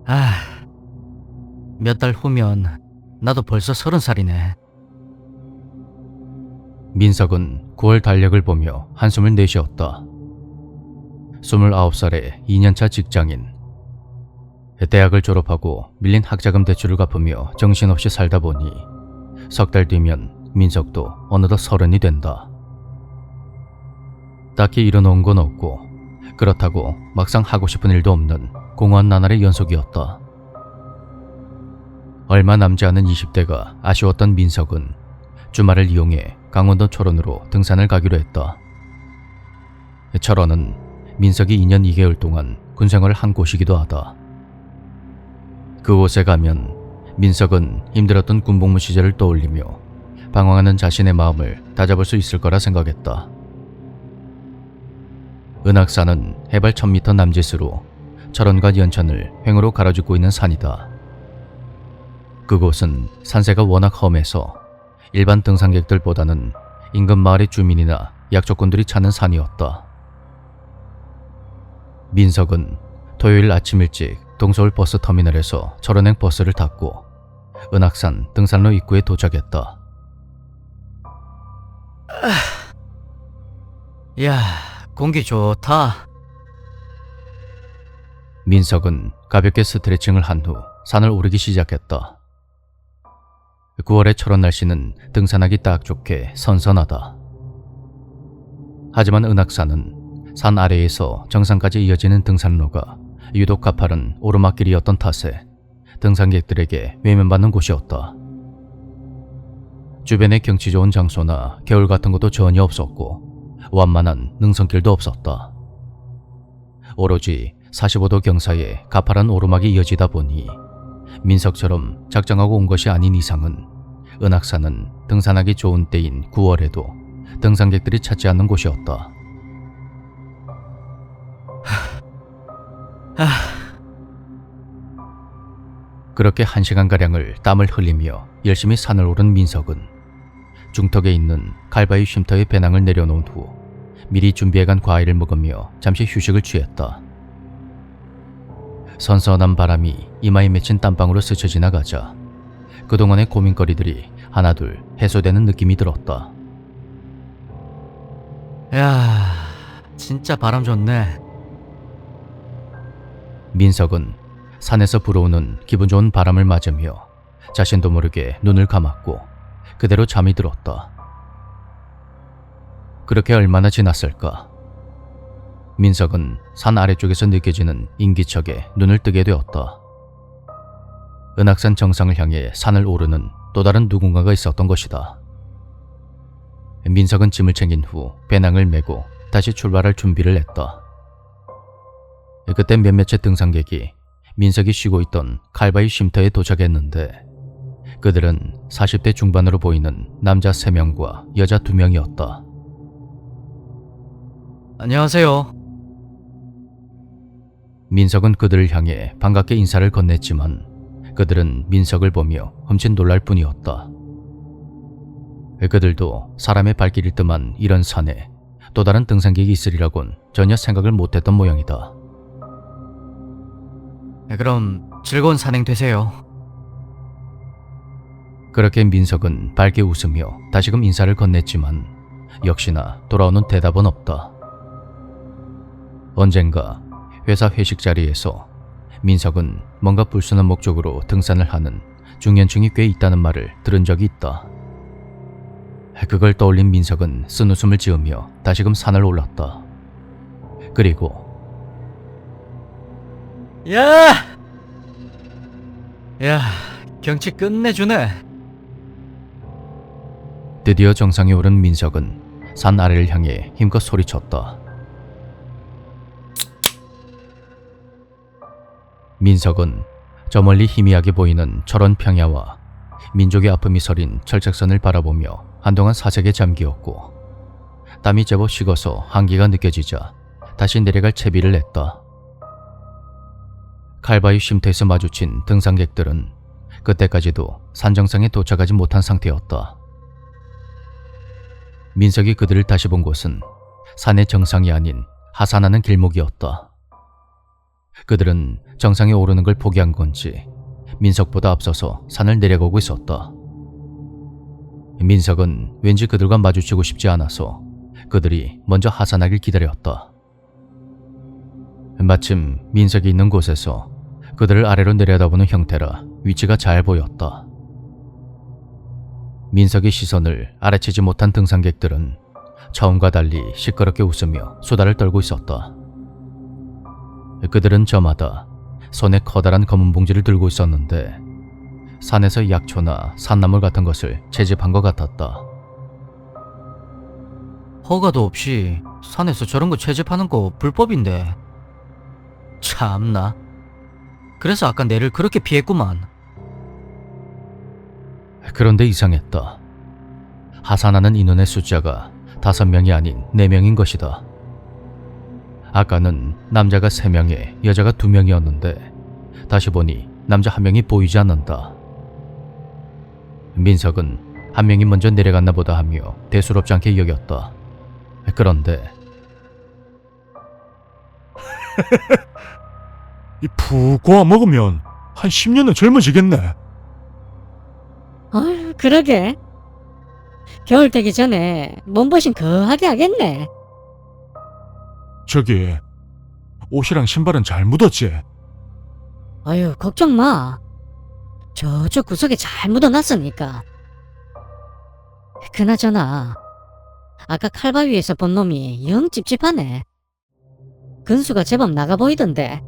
아, 몇 달 후면 나도 벌써 30살이네. 민석은 9월 달력을 보며 한숨을 내쉬었다. 29살의 2년차 직장인. 대학을 졸업하고 밀린 학자금 대출을 갚으며 정신없이 살다 보니 석 달 뒤면 민석도 어느덧 30이 된다. 딱히 이뤄놓은 건 없고 그렇다고 막상 하고 싶은 일도 없는 공허한 나날의 연속이었다. 얼마 남지 않은 20대가 아쉬웠던 민석은 주말을 이용해 강원도 철원으로 등산을 가기로 했다. 철원은 민석이 2년 2개월 동안 군생활을 한 곳이기도 하다. 그곳에 가면 민석은 힘들었던 군복무 시절을 떠올리며 방황하는 자신의 마음을 다잡을 수 있을 거라 생각했다. 은악산은 해발 1000m 남짓으로 철원과 연천을 횡으로 가로짓고 있는 산이다. 그곳은 산세가 워낙 험해서 일반 등산객들보다는 인근 마을의 주민이나 약초꾼들이 찾는 산이었다. 민석은 토요일 아침 일찍 동서울 버스터미널에서 철원행 버스를 탔고 은악산 등산로 입구에 도착했다. 야, 공기 좋다. 민석은 가볍게 스트레칭을 한 후 산을 오르기 시작했다. 9월의 철원 날씨는 등산하기 딱 좋게 선선하다. 하지만 은악산은 산 아래에서 정상까지 이어지는 등산로가 유독 가파른 오르막길이었던 탓에 등산객들에게 외면받는 곳이었다. 주변에 경치 좋은 장소나 겨울 같은 것도 전혀 없었고 완만한 능선길도 없었다. 오로지 45도 경사의 가파른 오르막이 이어지다 보니 민석처럼 작정하고 온 것이 아닌 이상은 은악산은 등산하기 좋은 때인 9월에도 등산객들이 찾지 않는 곳이었다. 그렇게 1시간가량을 땀을 흘리며 열심히 산을 오른 민석은 중턱에 있는 칼바위 쉼터에 배낭을 내려놓은 후 미리 준비해간 과일을 먹으며 잠시 휴식을 취했다. 선선한 바람이 이마에 맺힌 땀방울로 스쳐 지나가자 그동안의 고민거리들이 하나둘 해소되는 느낌이 들었다. 야, 진짜 바람 좋네. 민석은 산에서 불어오는 기분 좋은 바람을 맞으며 자신도 모르게 눈을 감았고 그대로 잠이 들었다. 그렇게 얼마나 지났을까? 민석은 산 아래쪽에서 느껴지는 인기척에 눈을 뜨게 되었다. 은악산 정상을 향해 산을 오르는 또 다른 누군가가 있었던 것이다. 민석은 짐을 챙긴 후 배낭을 메고 다시 출발할 준비를 했다. 그때 몇몇의 등산객이 민석이 쉬고 있던 칼바위 쉼터에 도착했는데 그들은 40대 중반으로 보이는 남자 3명과 여자 2명이었다. 안녕하세요. 민석은 그들을 향해 반갑게 인사를 건넸지만 그들은 민석을 보며 흠칫 놀랄 뿐이었다. 그들도 사람의 발길이 뜸한 이런 산에 또 다른 등산객이 있으리라곤 전혀 생각을 못했던 모양이다. 그럼 즐거운 산행 되세요. 그렇게 민석은 밝게 웃으며 다시금 인사를 건넸지만 역시나 돌아오는 대답은 없다. 언젠가 회사 회식 자리에서 민석은 뭔가 불순한 목적으로 등산을 하는 중년층이 꽤 있다는 말을 들은 적이 있다. 그걸 떠올린 민석은 쓴웃음을 지으며 다시금 산을 올랐다. 그리고 야! 야, 경치 끝내주네. 드디어 정상에 오른 민석은 산 아래를 향해 힘껏 소리쳤다. 민석은 저 멀리 희미하게 보이는 철원 평야와 민족의 아픔이 서린 철책선을 바라보며 한동안 사색에 잠기었고 땀이 제법 식어서 한기가 느껴지자 다시 내려갈 채비를 했다. 칼바위 쉼터에서 마주친 등산객들은 그때까지도 산 정상에 도착하지 못한 상태였다. 민석이 그들을 다시 본 곳은 산의 정상이 아닌 하산하는 길목이었다. 그들은 정상에 오르는 걸 포기한 건지 민석보다 앞서서 산을 내려가고 있었다. 민석은 왠지 그들과 마주치고 싶지 않아서 그들이 먼저 하산하길 기다렸다. 마침 민석이 있는 곳에서 그들을 아래로 내려다보는 형태라 위치가 잘 보였다. 민석의 시선을 알아채지 못한 등산객들은 처음과 달리 시끄럽게 웃으며 수다를 떨고 있었다. 그들은 저마다 손에 커다란 검은 봉지를 들고 있었는데 산에서 약초나 산나물 같은 것을 채집한 것 같았다. 허가도 없이 산에서 저런 거 채집하는 거 불법인데. 참나. 그래서 아까 내를 그렇게 피했구만. 그런데 이상했다. 하산하는 인원의 숫자가 5명이 아닌 4명인 것이다. 아까는 남자가 3명에 여자가 2명이었는데 다시 보니 남자 1명이 보이지 않는다. 민석은 1명이 먼저 내려갔나 보다 하며 대수롭지 않게 여겼다. 그런데 이 푹 고아 먹으면 한 10년은 젊어지겠네. 어휴, 그러게. 겨울 되기 전에 몸보신 거하게 하겠네. 저기 옷이랑 신발은 잘 묻었지? 어휴, 걱정 마. 저쪽 구석에 잘 묻어놨으니까. 그나저나 아까 칼바위에서 본 놈이 영 찝찝하네. 근수가 제법 나가 보이던데.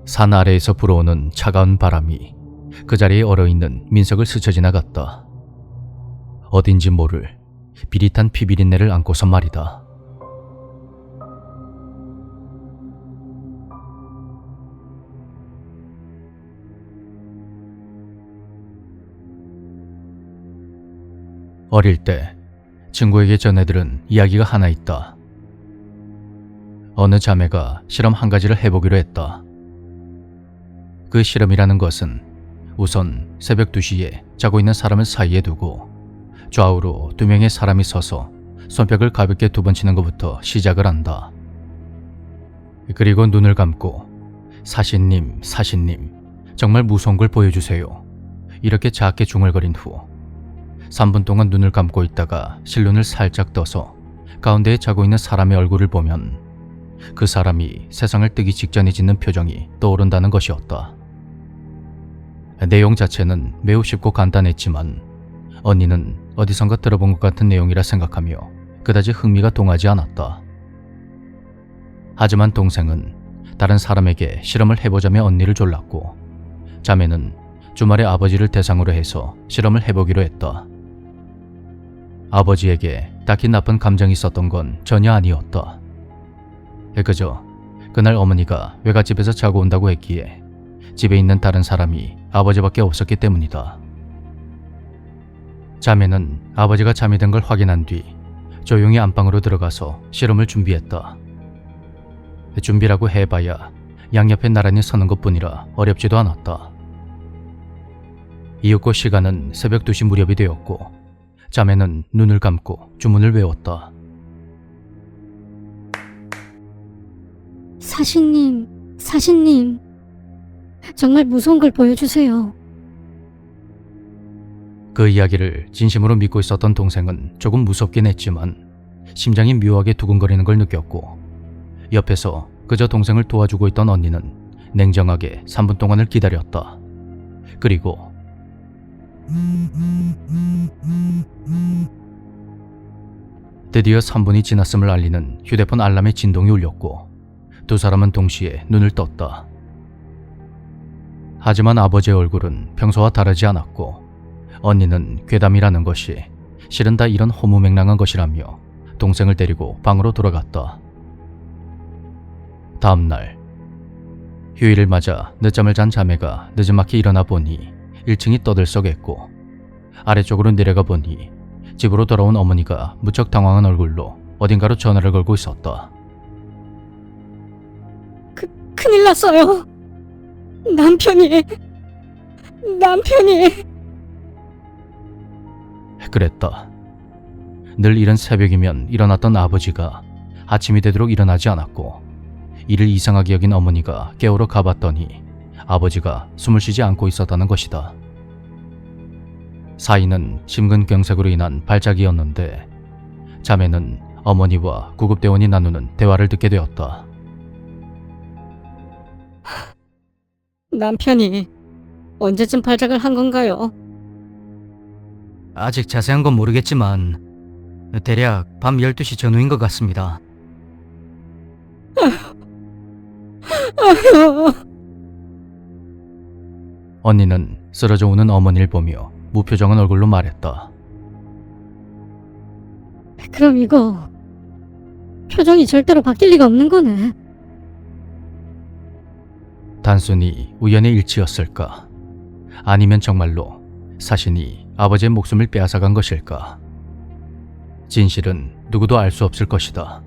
산 아래에서 불어오는 차가운 바람이 그 자리에 얼어있는 민석을 스쳐 지나갔다. 어딘지 모를 비릿한 피비린내를 안고서 말이다. 어릴 때 친구에게 전해들은 이야기가 하나 있다. 어느 자매가 실험 한 가지를 해보기로 했다. 그 실험이라는 것은 우선 새벽 2시에 자고 있는 사람을 사이에 두고 좌우로 2명의 사람이 서서 손뼉을 가볍게 2번 치는 것부터 시작을 한다. 그리고 눈을 감고 사신님, 사신님, 정말 무서운 걸 보여주세요. 이렇게 작게 중얼거린 후 3분 동안 눈을 감고 있다가 실눈을 살짝 떠서 가운데에 자고 있는 사람의 얼굴을 보면 그 사람이 세상을 뜨기 직전에 짓는 표정이 떠오른다는 것이었다. 내용 자체는 매우 쉽고 간단했지만 언니는 어디선가 들어본 것 같은 내용이라 생각하며 그다지 흥미가 동하지 않았다. 하지만 동생은 다른 사람에게 실험을 해보자며 언니를 졸랐고 자매는 주말에 아버지를 대상으로 해서 실험을 해보기로 했다. 아버지에게 딱히 나쁜 감정이 있었던 건 전혀 아니었다. 그저 그날 어머니가 외갓집에서 자고 온다고 했기에 집에 있는 다른 사람이 아버지밖에 없었기 때문이다. 자매는 아버지가 잠이 든 걸 확인한 뒤 조용히 안방으로 들어가서 실험을 준비했다. 준비라고 해봐야 양옆에 나란히 서는 것뿐이라 어렵지도 않았다. 이윽고 시간은 새벽 2시 무렵이 되었고 자매는 눈을 감고 주문을 외웠다. 사신님, 사신님. 정말 무서운 걸 보여주세요. 그 이야기를 진심으로 믿고 있었던 동생은 조금 무섭긴 했지만 심장이 묘하게 두근거리는 걸 느꼈고 옆에서 그저 동생을 도와주고 있던 언니는 냉정하게 3분 동안을 기다렸다. 그리고 드디어 3분이 지났음을 알리는 휴대폰 알람의 진동이 울렸고 두 사람은 동시에 눈을 떴다. 하지만 아버지의 얼굴은 평소와 다르지 않았고 언니는 괴담이라는 것이 실은 다 이런 허무맹랑한 것이라며 동생을 데리고 방으로 돌아갔다. 다음날 휴일을 맞아 늦잠을 잔 자매가 늦지막히 일어나 보니 1층이 떠들썩했고 아래쪽으로 내려가 보니 집으로 돌아온 어머니가 무척 당황한 얼굴로 어딘가로 전화를 걸고 있었다. 큰일 났어요. 남편이 남편이 그랬다. 늘 이른 새벽이면 일어났던 아버지가 아침이 되도록 일어나지 않았고, 이를 이상하게 여긴 어머니가 깨우러 가봤더니 아버지가 숨을 쉬지 않고 있었다는 것이다. 사인은 심근경색으로 인한 발작이었는데, 자매는 어머니와 구급대원이 나누는 대화를 듣게 되었다. 남편이 언제쯤 발작을 한 건가요? 아직 자세한 건 모르겠지만 대략 밤 12시 전후인 것 같습니다. 언니는 쓰러져 오는 어머니를 보며 무표정한 얼굴로 말했다. 그럼 이거 표정이 절대로 바뀔 리가 없는 거네. 단순히 우연의 일치였을까? 아니면 정말로 사신이 아버지의 목숨을 빼앗아간 것일까? 진실은 누구도 알 수 없을 것이다.